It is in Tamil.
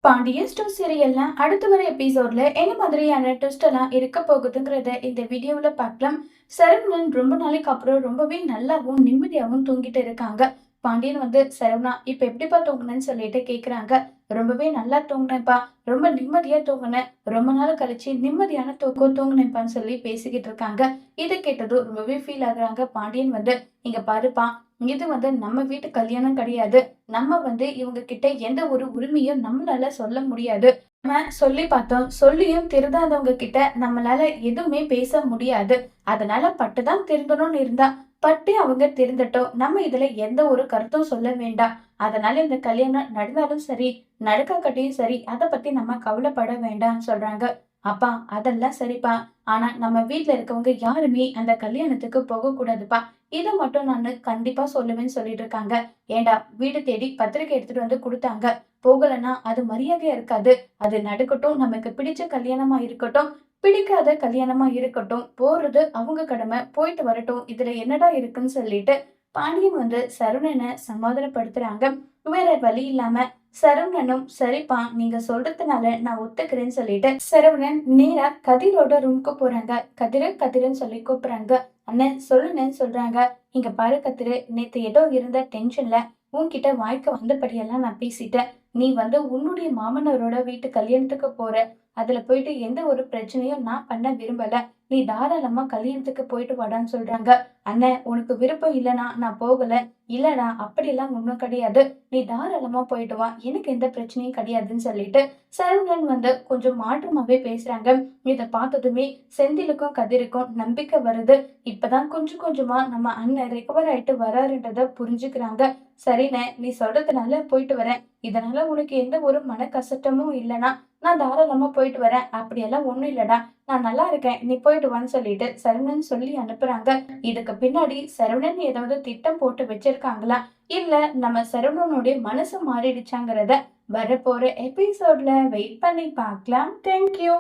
பாண்டியன் ஸ்டோர் சீரியல்ல அடுத்து வர எபிசோட்ல என்ன மாதிரியான ட்விஸ்ட் எல்லாம் இருக்க போகுதுங்கிறத இந்த வீடியோல பார்க்கலாம். சரவணன் ரொம்ப நாளைக்கு அப்புறம் ரொம்பவே நல்லாவும் நிம்மதியாவும் தூங்கிட்டு இருக்காங்க. பாண்டியன் சரவணா இப்ப எப்படிப்பா தூங்குனேன்னு சொல்லிட்டு கேக்குறாங்க. ரொம்பவே நல்லா தூங்குனேன்ப்பா, ரொம்ப நிம்மதியா தூங்குனேன், ரொம்ப நாள் கழிச்சு நிம்மதியான தூக்கம் தூங்குனேன்ப்பான்னு சொல்லி பேசிக்கிட்டு இருக்காங்க. இதை கேட்டதும் ரொம்பவே ஃபீல் ஆகுறாங்க. பாண்டியன் இங்க பாருப்பா, இது நம்ம வீட்டு கல்யாணம் கிடையாது. நம்ம இவங்க கிட்ட எந்த ஒரு உரிமையும் நம்மளால சொல்ல முடியாது. நம்ம சொல்லி பார்த்தோம், சொல்லியும் திருந்தாதவங்க கிட்ட நம்மளால எதுவுமே பேச முடியாது. அதனால பட்டுதான் திருந்தணும்னு இருந்தா பட்டு அவங்க திருந்தட்டும். நம்ம இதுல எந்த ஒரு கருத்தும் சொல்ல வேண்டாம். அதனால இந்த கல்யாணம் நடந்தாலும் சரி, நடக்காட்டியும் சரி, அதை பத்தி நம்ம கவலைப்பட வேண்டாம்னு சொல்றாங்க. அப்பா அதெல்லாம் சரிப்பா, ஆனா நம்ம வீட்ல இருக்கவங்க யாருமே அந்த கல்யாணத்துக்கு போக கூடாதுப்பா. இத மட்டும் நானு கண்டிப்பா சொல்லுவேன்னு சொல்லிட்டு இருக்காங்க. ஏண்டா, வீடு தேடி பத்திரிக்கை எடுத்துட்டு குடுத்தாங்க. போகலன்னா அது மரியாதையா இருக்காது. அது நடக்கட்டும், நமக்கு பிடிச்ச கல்யாணமா இருக்கட்டும், பிடிக்காத கல்யாணமா இருக்கட்டும், போறது அவங்க கடமை, போயிட்டு வரட்டும். இதுல என்னடா இருக்குன்னு சொல்லிட்டு பாண்டியன் சரவணனை சமாதானப்படுத்துறாங்க. வேற வழி இல்லாம சரவணனும் சரிப்பா, நீங்க சொல்றதுனால நான் ஒத்துக்கிறேன்னு சொல்லிட்டு சரவணன் நேரா கதிரோட ரூம்க்கு போறாங்க. கதிருன்னு சொல்லி கூப்பிடுறாங்க. அண்ணன் சொல்லுன்னு சொல்றாங்க. இங்க பாரு கதிரு, நேத்து ஏதோ இருந்த டென்ஷன்ல உன்கிட்ட வாய்க்கு வந்தபடியெல்லாம் நான் பேசிட்டேன். நீ உன்னுடைய மாமனாரோட வீட்டு கல்யாணத்துக்கு போற, அதுல போயிட்டு எந்த ஒரு பிரச்சனையும் நான் பண்ண விரும்பல. நீ தாராளமா கல்யாணத்துக்கு போயிட்டு வாடான்னு சொல்றாங்க. அண்ணன் உனக்கு விருப்பம் இல்லைன்னா நான் போகல. இல்லடா, அப்படியெல்லாம் ஒண்ணும் கிடையாது, நீ தாராளமா போயிட்டு வா, எனக்கு எந்த பிரச்சனையும் கிடையாதுன்னு சொல்லிட்டு சரவணன் கொஞ்சம் மாற்றமாவே பேசுறாங்க. இத பார்த்ததுமே செந்திலுக்கும் கதிருக்கும் நம்பிக்கை வருது. இப்பதான் கொஞ்சம் கொஞ்சமா நம்ம அண்ணன் ரெக்கவர் ஆயிட்டு வராருன்றத புரிஞ்சுக்கிறாங்க. சரிண்ணே, நீ சொல்றதுனால போயிட்டு வரேன். இதனால உனக்கு எந்த ஒரு மன கஷ்டமும் இல்லைன்னா நான் தாராளமா போயிட்டு வரேன். அப்படியெல்லாம் ஒண்ணும் இல்லடா, நான் நல்லா இருக்கேன், நீ போயிட்டு வான்னு சொல்லிட்டு சரவணன் சொல்லி அனுப்புறாங்க. இதுக்கு பின்னாடி சரவணன் ஏதாவது திட்டம் போட்டு வச்சிருக்காங்களா, இல்ல நம்ம சரவணனுடைய மனசு மாறிடுச்சாங்கிறத வரப்போற எபிசோட்ல வெயிட் பண்ணி பார்க்கலாம். தேங்க்யூ.